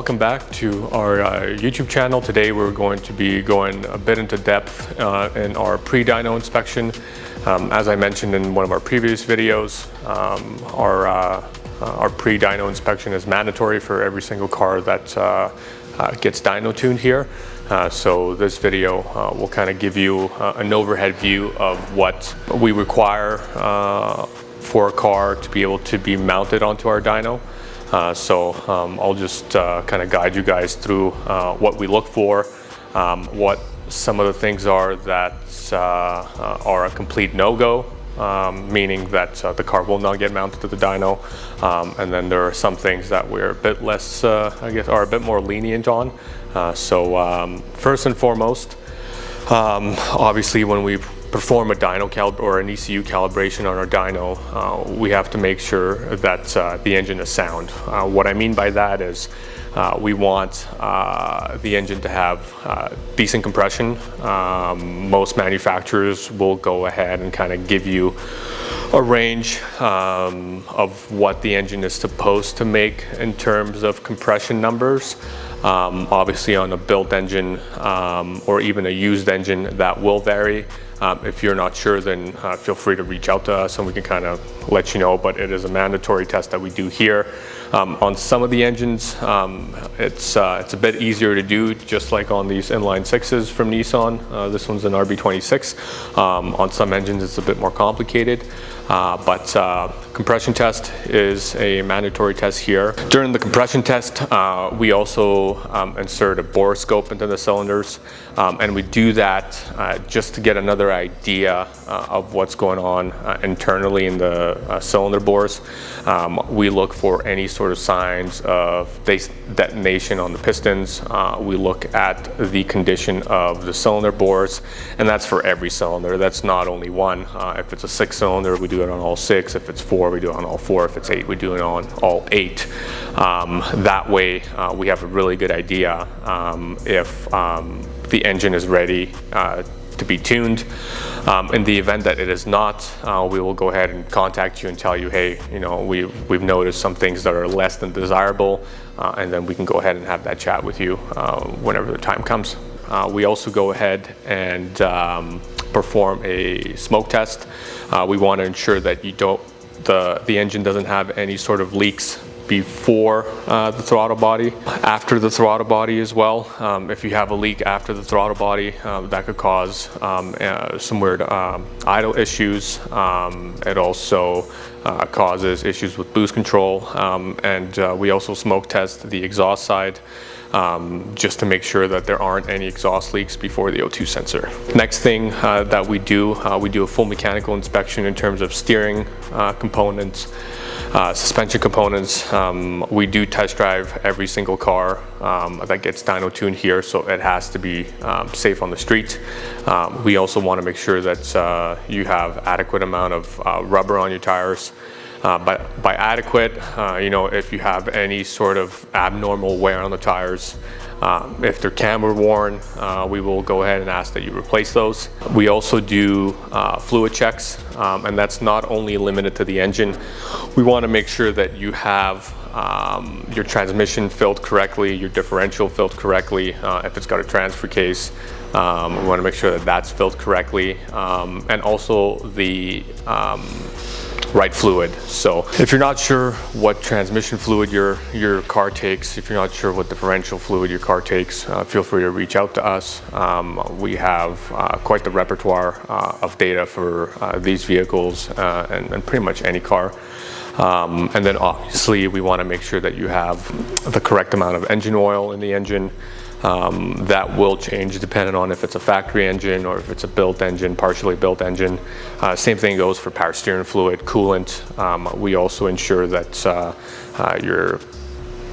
welcome back to our YouTube channel. Today we're going to be going a bit into depth in our pre-dyno inspection. As I mentioned in one of our previous videos, our pre-dyno inspection is mandatory for every single car that gets dyno tuned here. So this video will kind of give you an overhead view of what we require for a car to be able to be mounted onto our dyno. I'll just kind of guide you guys through what we look for, what some of the things are that are a complete no-go, meaning that the car will not get mounted to the dyno, and then there are some things that we're a bit less, I guess, are a bit more lenient on. First and foremost, obviously when we perform a dyno or an ECU calibration on our dyno, we have to make sure that the engine is sound. What I mean by that is we want the engine to have decent compression. Most manufacturers will go ahead and kind of give you a range of what the engine is supposed to make in terms of compression numbers. Obviously on a built engine or even a used engine, that will vary. If you're not sure, then feel free to reach out to us and we can kind of let you know, but it is a mandatory test that we do here. On some of the engines, it's a bit easier to do, just like on these inline sixes from Nissan. This one's an RB26. On some engines it's a bit more complicated, but compression test is a mandatory test here. During the compression test, we also insert a bore scope into the cylinders, and we do that just to get another idea of what's going on internally in the cylinder bores. We look for any sort of signs of detonation on the pistons. We look at the condition of the cylinder bores, and that's for every cylinder. That's not only one. If it's a 6-cylinder, we do it on all 6. If it's 4, we do it on all 4. If it's 8, we do it on all 8. That way, we have a really good idea if the engine is ready to be tuned. In the event that it is not, we will go ahead and contact you and tell you, hey, you know, we've noticed some things that are less than desirable, and then we can go ahead and have that chat with you whenever the time comes. We also go ahead and perform a smoke test. We want to ensure that the engine doesn't have any sort of leaks before the throttle body, after the throttle body as well. If you have a leak after the throttle body, that could cause some weird idle issues. It also causes issues with boost control, and we also smoke test the exhaust side just to make sure that there aren't any exhaust leaks before the O2 sensor. Next thing that we do a full mechanical inspection in terms of steering components, suspension components. We do test drive every single car that gets dyno tuned here, so it has to be safe on the street. We also want to make sure that you have adequate amount of rubber on your tires. By adequate, you know, if you have any sort of abnormal wear on the tires, if they're camber worn, we will go ahead and ask that you replace those. We also do fluid checks, and that's not only limited to the engine. We want to make sure that you have your transmission filled correctly, your differential filled correctly. If it's got a transfer case, we want to make sure that that's filled correctly, and also the right fluid. So if you're not sure what transmission fluid your car takes, if you're not sure what differential fluid your car takes, feel free to reach out to us. We have quite the repertoire of data for these vehicles and pretty much any car. And then obviously we want to make sure that you have the correct amount of engine oil in the engine. That will change depending on if it's a factory engine or if it's a built engine, partially built engine. Same thing goes for power steering fluid, coolant. We also ensure that your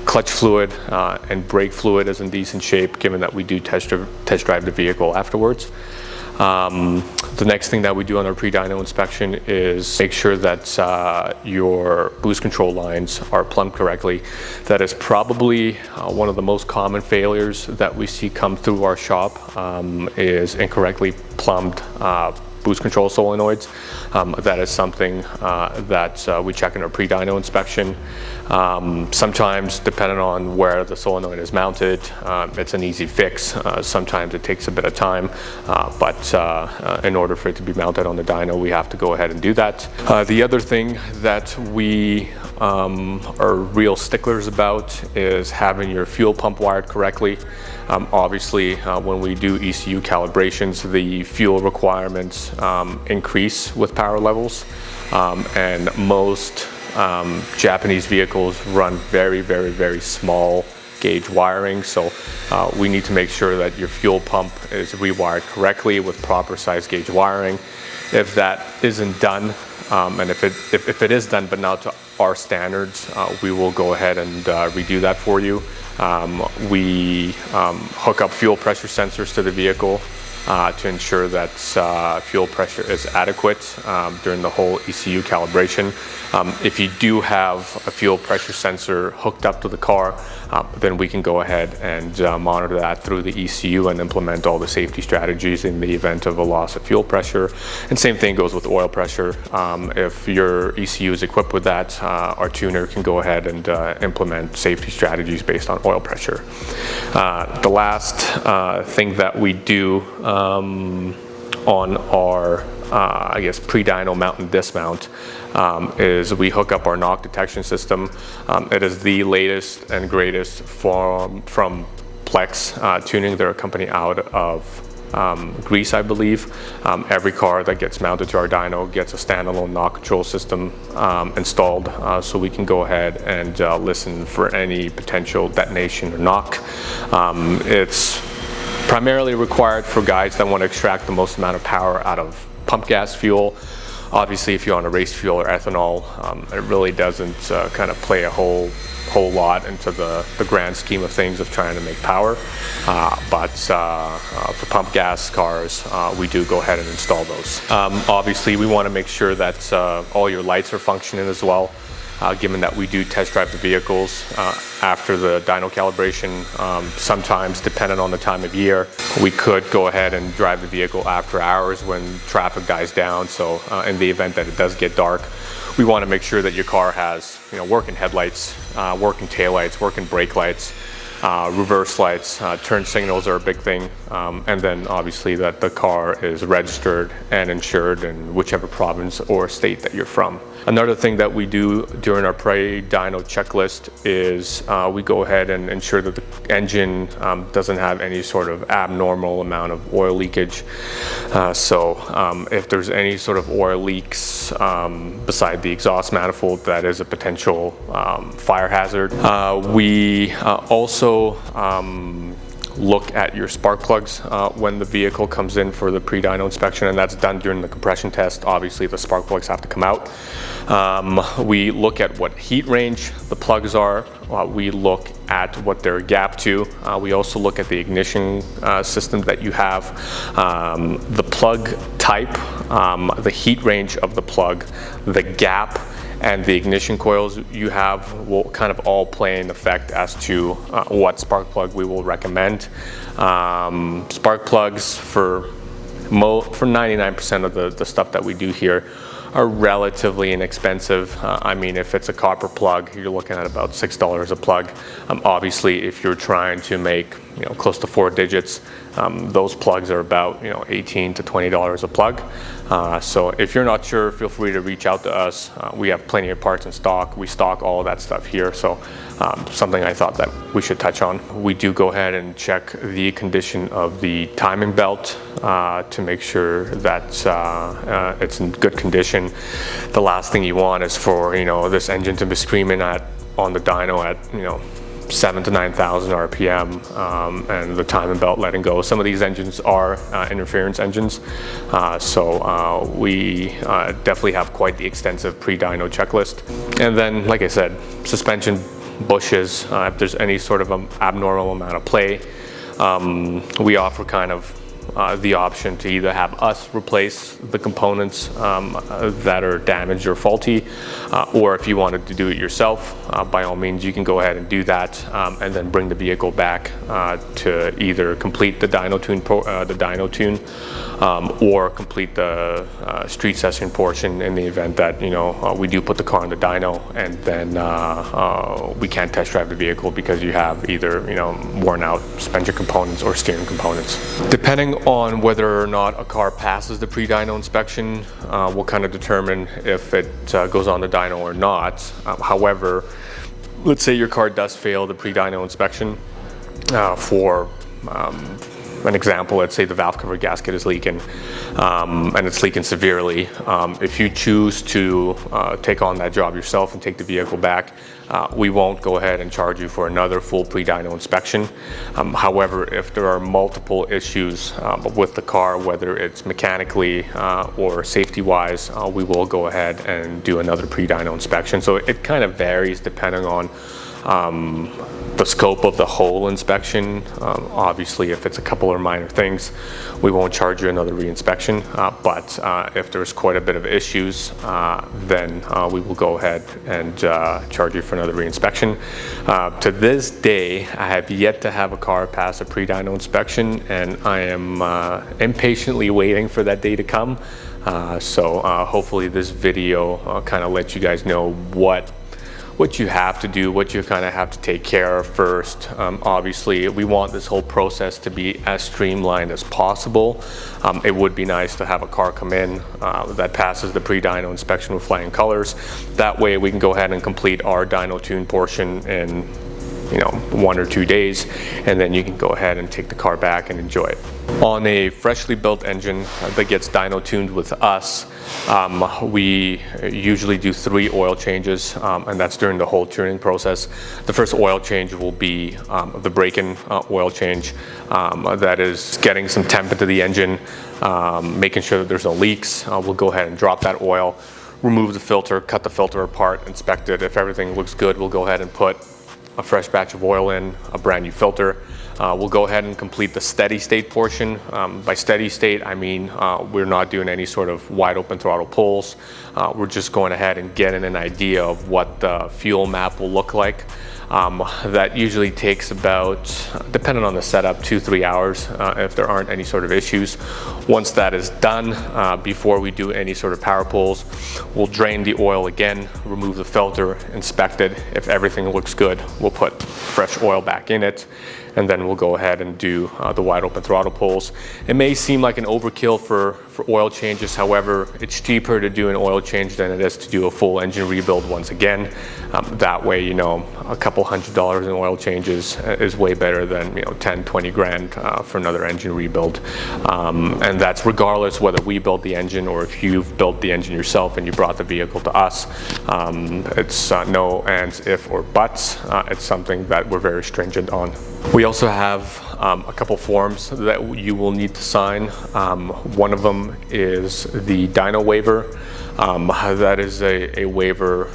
clutch fluid and brake fluid is in decent shape, given that we do test drive the vehicle afterwards. The next thing that we do on our pre-dyno inspection is make sure that your boost control lines are plumbed correctly. That is probably one of the most common failures that we see come through our shop, is incorrectly plumbed boost control solenoids. That is something that we check in our pre-dyno inspection. Sometimes, depending on where the solenoid is mounted, it's an easy fix. Sometimes it takes a bit of time, but in order for it to be mounted on the dyno, we have to go ahead and do that. The other thing that we are real sticklers about is having your fuel pump wired correctly. Obviously, when we do ECU calibrations, the fuel requirements increase with power levels, and most Japanese vehicles run very small gauge wiring, so we need to make sure that your fuel pump is rewired correctly with proper size gauge wiring. If that isn't done, and if it is done but not to our standards, we will go ahead and redo that for you. We hook up fuel pressure sensors to the vehicle to ensure that fuel pressure is adequate during the whole ECU calibration. If you do have a fuel pressure sensor hooked up to the car, then we can go ahead and monitor that through the ECU and implement all the safety strategies in the event of a loss of fuel pressure. And same thing goes with oil pressure. If your ECU is equipped with that, our tuner can go ahead and implement safety strategies based on oil pressure. The last thing that we do on our I guess Pre-Dyno mount and dismount is we hook up our knock detection system. It is the latest and greatest from Plex Tuning. They're a company out of Greece, I believe. Every car that gets mounted to our dyno gets a standalone knock control system installed, so we can go ahead and listen for any potential detonation or knock. It's primarily required for guys that want to extract the most amount of power out of pump gas fuel. Obviously, if you're on a race fuel or ethanol, it really doesn't kind of play a whole lot into the grand scheme of things of trying to make power. But for pump gas cars, we do go ahead and install those. Obviously, we want to make sure that all your lights are functioning as well. Given that we do test drive the vehicles after the dyno calibration, sometimes depending on the time of year, we could go ahead and drive the vehicle after hours when traffic dies down. So in the event that it does get dark, we want to make sure that your car has, working headlights, working taillights, working brake lights, reverse lights, turn signals are a big thing, and then obviously that the car is registered and insured in whichever province or state that you're from. Another thing that we do during our Pre-Dyno checklist is we go ahead and ensure that the engine doesn't have any sort of abnormal amount of oil leakage. So if there's any sort of oil leaks beside the exhaust manifold, that is a potential fire hazard. We also look at your spark plugs when the vehicle comes in for the pre-dyno inspection, and that's done during the compression test. Obviously, the spark plugs have to come out. We look at what heat range the plugs are. We look at what they're gapped to. We also look at the ignition system that you have, the plug type, the heat range of the plug, the gap, and the ignition coils you have will kind of all play an effect as to what spark plug we will recommend. Spark plugs for 99% of the stuff that we do here are relatively inexpensive. I mean, if it's a copper plug, you're looking at about $6 a plug. Obviously, if you're trying to make close to 4 digits, those plugs are about $18 to $20 a plug. So if you're not sure, feel free to reach out to us. We have plenty of parts in stock. We stock all of that stuff here. So something I thought that we should touch on. We do go ahead and check the condition of the timing belt to make sure that it's in good condition. The last thing you want is for this engine to be screaming on the dyno at 7,000 to 9,000 RPM and the timing belt letting go. Some of these engines are interference engines, so we definitely have quite the extensive pre-dyno checklist. And then, like I said, suspension, bushes, if there's any sort of abnormal amount of play, we offer kind of the option to either have us replace the components that are damaged or faulty, or if you wanted to do it yourself, by all means you can go ahead and do that, and then bring the vehicle back to either complete the Dyno Tune or complete the street session portion in the event that we do put the car in the dyno and then we can't test drive the vehicle because you have either worn out suspension components or steering components. Depending on whether or not a car passes the pre-dyno inspection will kind of determine if it goes on the dyno or not. However, let's say your car does fail the pre-dyno inspection for an example, let's say the valve cover gasket is leaking and it's leaking severely. If you choose to take on that job yourself and take the vehicle back, we won't go ahead and charge you for another full pre-dyno inspection. However, if there are multiple issues with the car, whether it's mechanically or safety-wise, we will go ahead and do another pre-dyno inspection. So it kind of varies depending on the scope of the whole inspection. Obviously, if it's a couple of minor things, we won't charge you another re-inspection. But if there's quite a bit of issues, then we will go ahead and charge you for another re-inspection. To this day, I have yet to have a car pass a pre-dyno inspection, and I am impatiently waiting for that day to come. So hopefully this video kind of lets you guys know what you have to do, what you kind of have to take care of first. Obviously, we want this whole process to be as streamlined as possible. It would be nice to have a car come in that passes the pre-dyno inspection with flying colors. That way we can go ahead and complete our Dyno Tune portion in 1 or 2 days, and then you can go ahead and take the car back and enjoy it. On a freshly built engine that gets dyno tuned with us, we usually do 3 oil changes, and that's during the whole tuning process. The first oil change will be the break-in oil change. That is getting some temp into the engine, making sure that there's no leaks. We'll go ahead and drop that oil, remove the filter, cut the filter apart, inspect it. If everything looks good, we'll go ahead and put a fresh batch of oil in, a brand new filter. We'll go ahead and complete the steady state portion. By steady state, I mean we're not doing any sort of wide open throttle pulls. We're just going ahead and getting an idea of what the fuel map will look like. That usually takes about, depending on the setup, 2-3 hours if there aren't any sort of issues. Once that is done, before we do any sort of power pulls, we'll drain the oil again, remove the filter, inspect it. If everything looks good, we'll put fresh oil back in it, and then we'll go ahead and do the wide open throttle pulls. It may seem like an overkill for oil changes. However, it's cheaper to do an oil change than it is to do a full engine rebuild once again. That way, a couple $100 in oil changes is way better than 10-20 grand for another engine rebuild. And that's regardless whether we built the engine or if you've built the engine yourself and you brought the vehicle to us. It's no ands, if, or buts. It's something that we're very stringent on. We also have a couple forms that you will need to sign. One of them is the dyno waiver. That is a waiver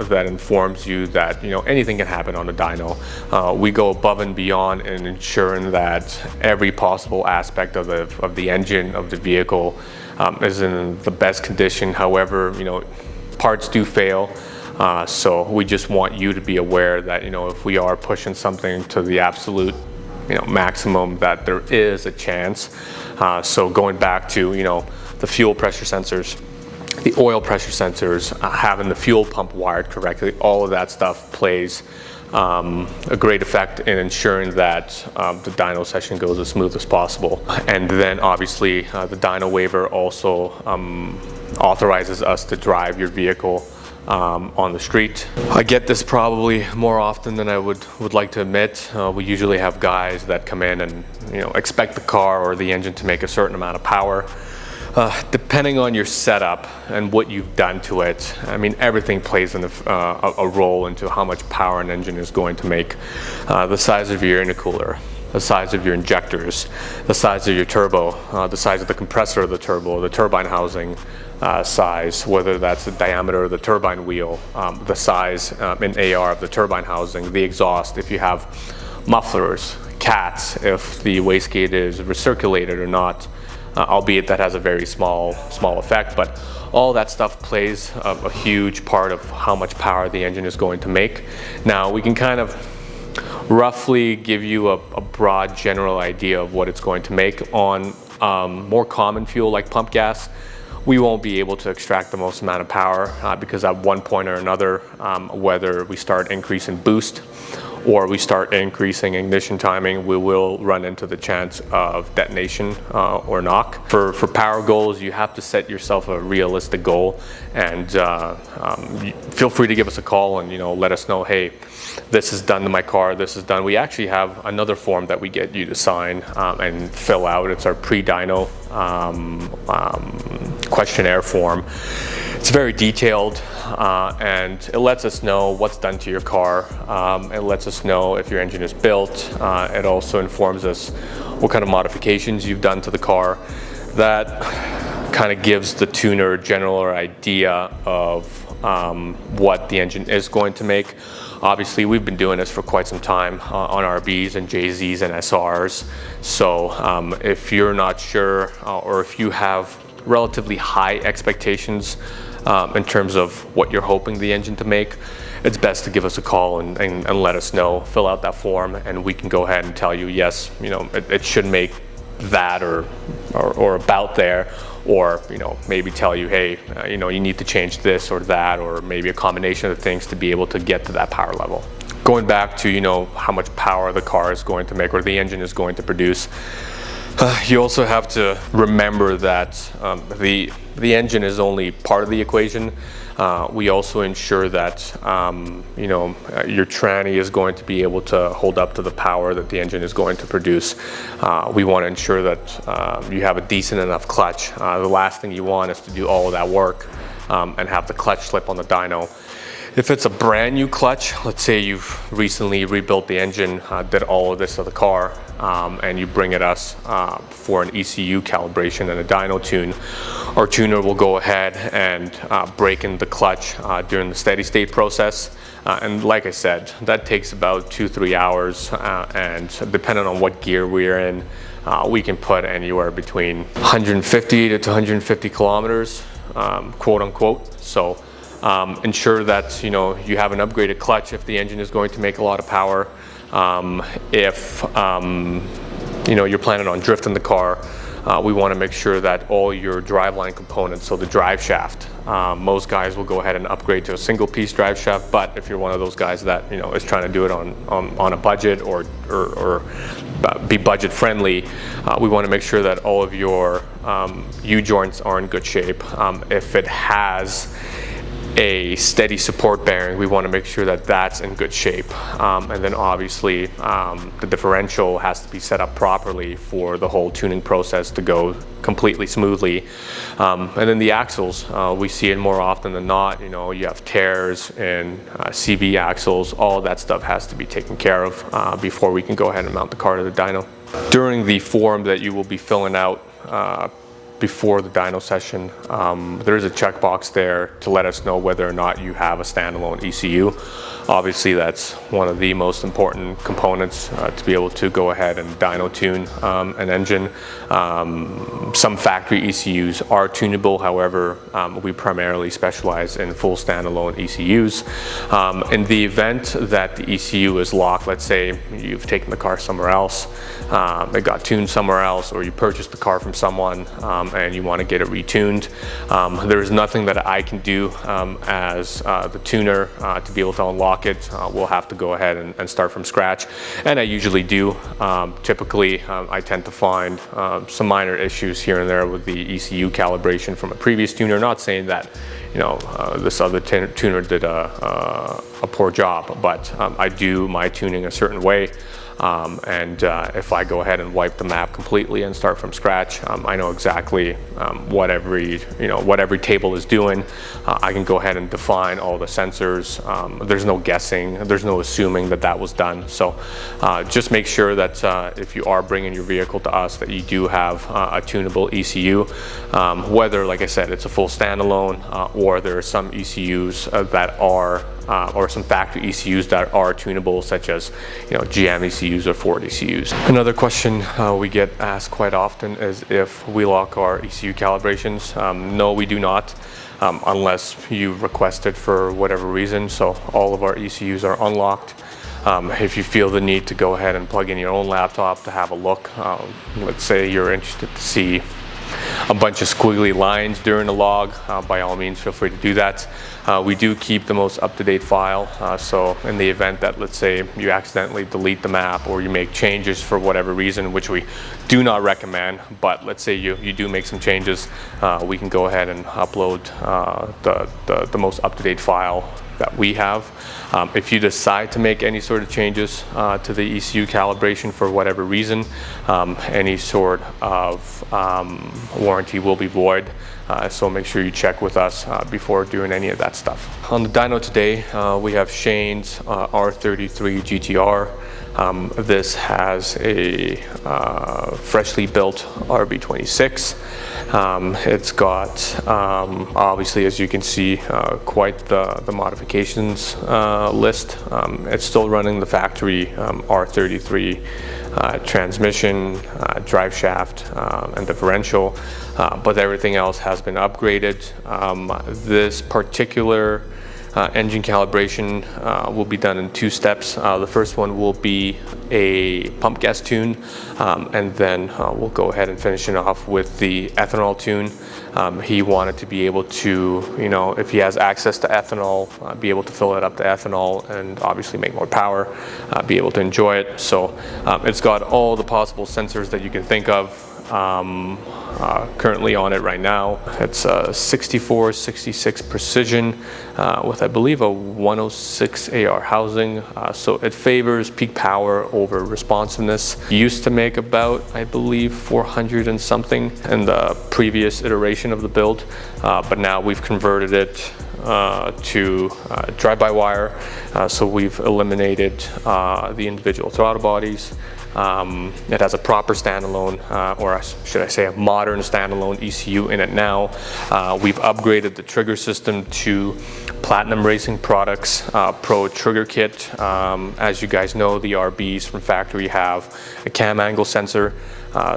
that informs you that anything can happen on the dyno. We go above and beyond in ensuring that every possible aspect of the engine of the vehicle is in the best condition. However, parts do fail. So we just want you to be aware that if we are pushing something to the absolute maximum, that there is a chance. So going back to the fuel pressure sensors, the oil pressure sensors, having the fuel pump wired correctly, all of that stuff plays a great effect in ensuring that the dyno session goes as smooth as possible. And then obviously the dyno waiver also authorizes us to drive your vehicle on the street. I get this probably more often than I would like to admit. We usually have guys that come in and expect the car or the engine to make a certain amount of power. Depending on your setup and what you've done to it, I mean, everything plays in a role into how much power an engine is going to make. The size of your intercooler, the size of your injectors, the size of your turbo, the size of the compressor of the turbo, the turbine housing size, whether that's the diameter of the turbine wheel, the size in AR of the turbine housing, the exhaust, if you have mufflers, cats if the wastegate is recirculated or not, albeit that has a very small effect, but all that stuff plays a huge part of how much power the engine is going to make. Now we can kind of roughly give you a broad general idea of what it's going to make. On more common fuel like pump gas, we won't be able to extract the most amount of power because at one point or another, whether we start increasing boost or we start increasing ignition timing, we will run into the chance of detonation or knock. For power goals, you have to set yourself a realistic goal, and feel free to give us a call and let us know, hey, this is done to my car, this is done. We actually have another form that we get you to sign and fill out. It's our Pre-Dyno questionnaire form. It's very detailed and it lets us know what's done to your car. It lets us know if your engine is built. It also informs us what kind of modifications you've done to the car. That kind of gives the tuner a general idea of what the engine is going to make. Obviously, we've been doing this for quite some time on RBs and JZs and SRs. So if you're not sure or if you have relatively high expectations in terms of what you're hoping the engine to make, it's best to give us a call and let us know. Fill out that form and we can go ahead and tell you, yes, it should make that or about there, or maybe tell you, hey, you need to change this or that, or maybe a combination of things to be able to get to that power level. Going back to how much power the car is going to make or the engine is going to produce, you also have to remember that the engine is only part of the equation. We also ensure that your tranny is going to be able to hold up to the power that the engine is going to produce. We want to ensure that you have a decent enough clutch. The last thing you want is to do all of that work and have the clutch slip on the dyno. If it's a brand new clutch, let's say you've recently rebuilt the engine, did all of this to the car, and you bring it us for an ECU calibration and a dyno tune, our tuner will go ahead and break in the clutch during the steady state process. And like I said, that takes about 2-3 hours, and depending on what gear we're in, we can put anywhere between 150 to 250 kilometers, quote unquote. So ensure that you have an upgraded clutch if the engine is going to make a lot of power. If you're planning on drifting the car, we want to make sure that all your driveline components, so the drive shaft, most guys will go ahead and upgrade to a single piece drive shaft, but if you're one of those guys that is trying to do it on a budget or be budget friendly, we want to make sure that all of your U-joints are in good shape. If it has a steady support bearing, we want to make sure that that's in good shape, and then obviously the differential has to be set up properly for the whole tuning process to go completely smoothly. And then the axles, we see it more often than not. You have tears in CV axles. All of that stuff has to be taken care of before we can go ahead and mount the car to the dyno. During the form that you will be filling out before the dyno session, there is a checkbox there to let us know whether or not you have a standalone ECU. Obviously, that's one of the most important components to be able to go ahead and dyno tune an engine. Some factory ECUs are tunable, however, we primarily specialize in full standalone ECUs. In the event that the ECU is locked, let's say you've taken the car somewhere else, it got tuned somewhere else, or you purchased the car from someone and you want to get it retuned, there is nothing that I can do as the tuner to be able to unlock it. We'll have to go ahead and start from scratch, and I usually do. Typically, I tend to find some minor issues here and there with the ECU calibration from a previous tuner. Not saying that this other tuner did a poor job, but I do my tuning a certain way. And if I go ahead and wipe the map completely and start from scratch, I know exactly what every table is doing. I can go ahead and define all the sensors. There's no guessing, there's no assuming that that was done. So just make sure that if you are bringing your vehicle to us, that you do have a tunable ECU, whether, like I said, it's a full standalone or there are some ECUs that are or some factory ECUs that are tunable, such as GM ECUs, ECUs or Ford ECUs. Another question we get asked quite often is if we lock our ECU calibrations. No, we do not, unless you request it for whatever reason. So all of our ECUs are unlocked. If you feel the need to go ahead and plug in your own laptop to have a look, let's say you're interested to see a bunch of squiggly lines during the log, by all means feel free to do that. We do keep the most up-to-date file, so in the event that, let's say, you accidentally delete the map or you make changes for whatever reason, which we do not recommend, but let's say you do make some changes, we can go ahead and upload the most up-to-date file that we have. If you decide to make any sort of changes to the ECU calibration for whatever reason, any sort of warranty will be void. So make sure you check with us before doing any of that stuff. On the dyno today, we have Shane's R33 GTR. This has a freshly built RB26. It's got, obviously, as you can see, quite the modifications list. It's still running the factory R33 transmission, drive shaft, and differential, but everything else has been upgraded. This particular engine calibration will be done in 2 steps. The first one will be a pump gas tune, and then we'll go ahead and finish it off with the ethanol tune. He wanted to be able to, you know, if he has access to ethanol, be able to fill it up to ethanol and obviously make more power, be able to enjoy it. So it's got all the possible sensors that you can think of. Currently on it right now. It's a 6466 precision with, I believe, a 106 AR housing. So it favors peak power over responsiveness. It used to make about, I believe, 400 and something in the previous iteration of the build, but now we've converted it to drive-by-wire. So we've eliminated the individual throttle bodies. It has a proper standalone, or should I say a modern standalone ECU in it now. We've upgraded the trigger system to Platinum Racing Products Pro Trigger Kit. As you guys know, the RBs from factory have a cam angle sensor.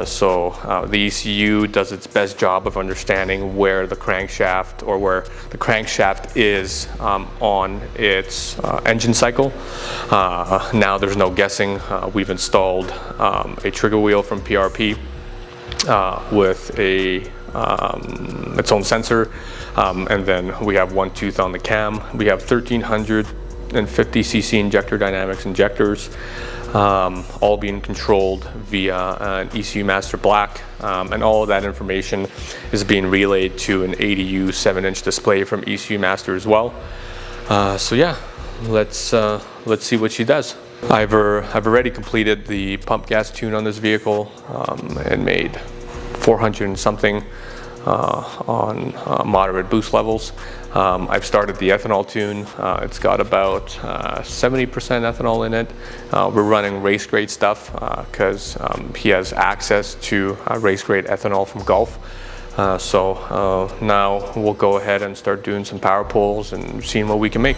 So the ECU does its best job of understanding where the crankshaft or where the crankshaft is on its engine cycle. Now there's no guessing. We've installed a trigger wheel from PRP with its own sensor, and then we have one tooth on the cam. We have 1350 cc injector dynamics injectors, all being controlled via an ECU Master Black, and all of that information is being relayed to an ADU 7-inch display from ECU Master as well. So yeah, let's see what she does. I've already completed the pump gas tune on this vehicle and made 400 and something on moderate boost levels. I've started the ethanol tune. It's got about 70% ethanol in it. We're running race grade stuff because he has access to race grade ethanol from Gulf. So now we'll go ahead and start doing some power pulls and seeing what we can make.